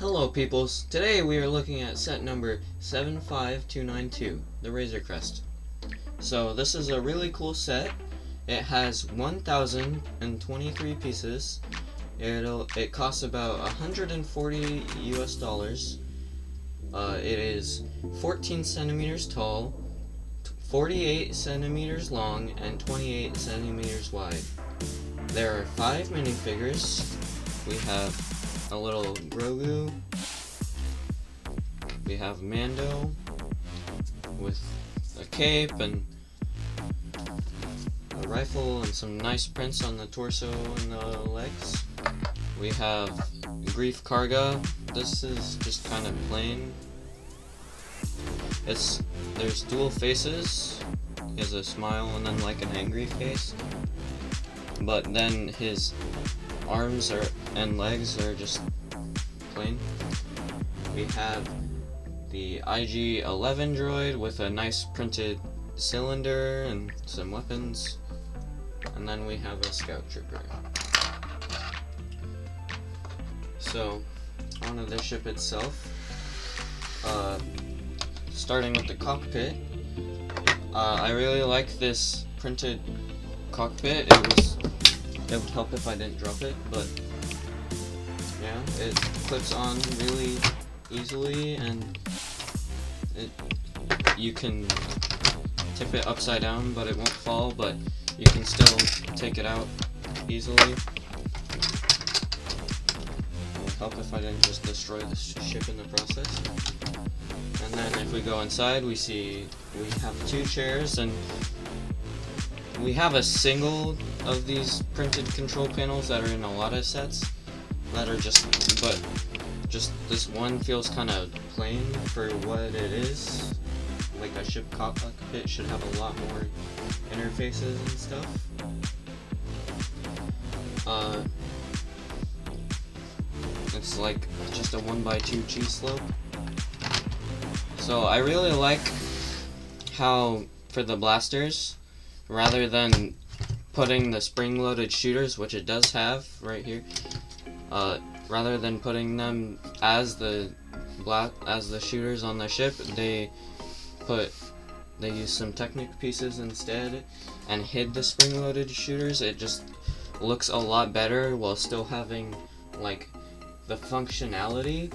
Hello peoples, today we are looking at set number 75292, the Razor Crest. So this is a really cool set. It has 1,023 pieces. It costs about 140 US dollars. It is 14 centimeters tall, 48 centimeters long, and 28 centimeters wide. There are 5 minifigures. We have a little Grogu. We have Mando with a cape and a rifle and some nice prints on the torso and the legs. We have Grief Karga. This is just kind of plain. There's dual faces. He has a smile and then like an angry face. But then his arms and legs are just plain. We have the IG-11 droid with a nice printed cylinder and some weapons. And then we have a scout trooper. So, onto the ship itself. Starting with the cockpit. I really like this printed cockpit. It would help if I didn't drop it, but yeah, it clips on really easily, and you can tip it upside down, but it won't fall, but you can still take it out easily. It would help if I didn't just destroy the ship in the process. And then if we go inside, we have 2 chairs, and we have a single of these printed control panels that are in a lot of sets that are just this one feels kind of plain for what it is. Like a ship cockpit should have a lot more interfaces and stuff. It's like just a 1x2 G-slope. So I really like how for the blasters, rather than putting the spring-loaded shooters, which it does have right here, rather than putting them as the shooters on the ship, they use some Technic pieces instead and hid the spring-loaded shooters. It just looks a lot better while still having like the functionality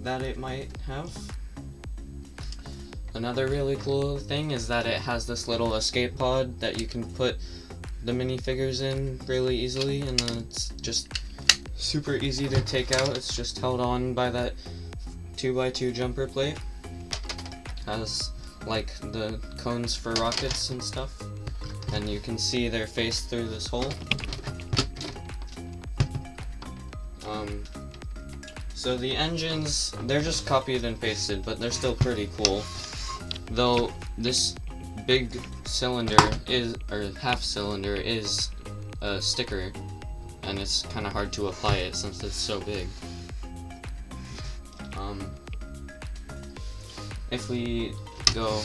that it might have. Another really cool thing is that it has this little escape pod that you can put the minifigures in really easily, and then it's just super easy to take out. It's just held on by that 2x2 jumper plate. Has like the cones for rockets and stuff, and you can see their face through this hole. So the engines, they're just copied and pasted, but they're still pretty cool. Though this big cylinder half cylinder is a sticker, and it's kind of hard to apply it since it's so big. If we go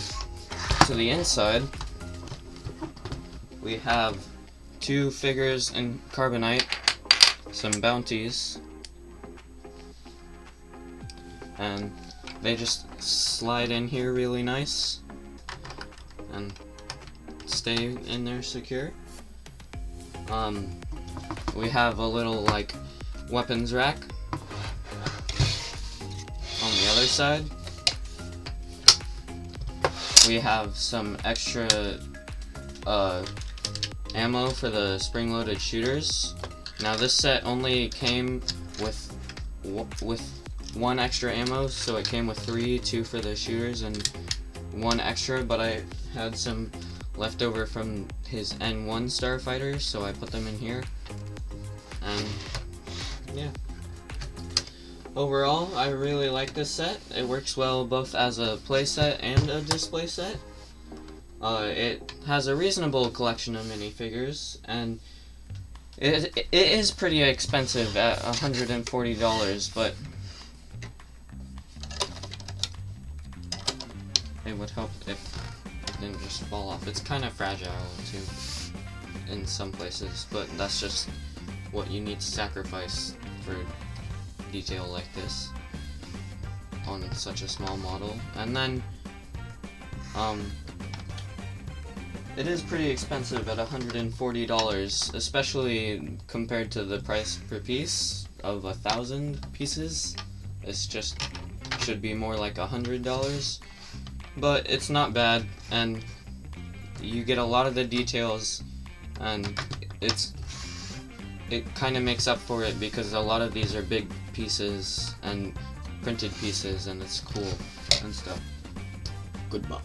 to the inside, we have 2 figures in carbonite, some bounties, and they just slide in here really nice and stay in there secure. We have a little like weapons rack on the other side. We have some extra ammo for the spring-loaded shooters. Now this set only came with 1 extra ammo, so it came with 3, 2 for the shooters and 1 extra, but I had some left over from his N1 starfighter, so I put them in here. And yeah, overall I really like this set. It works well both as a play set and a display set. It has a reasonable collection of minifigures, and it is pretty expensive at $140, but it would help if it didn't just fall off. It's kind of fragile too in some places, but that's just what you need to sacrifice for detail like this. on such a small model. And then it is pretty expensive at $140, especially compared to the price per piece of 1,000 pieces. It's just should be more like $100, but it's not bad, and you get a lot of the details, and it kind of makes up for it because a lot of these are big pieces and printed pieces, and it's cool and stuff. Goodbye.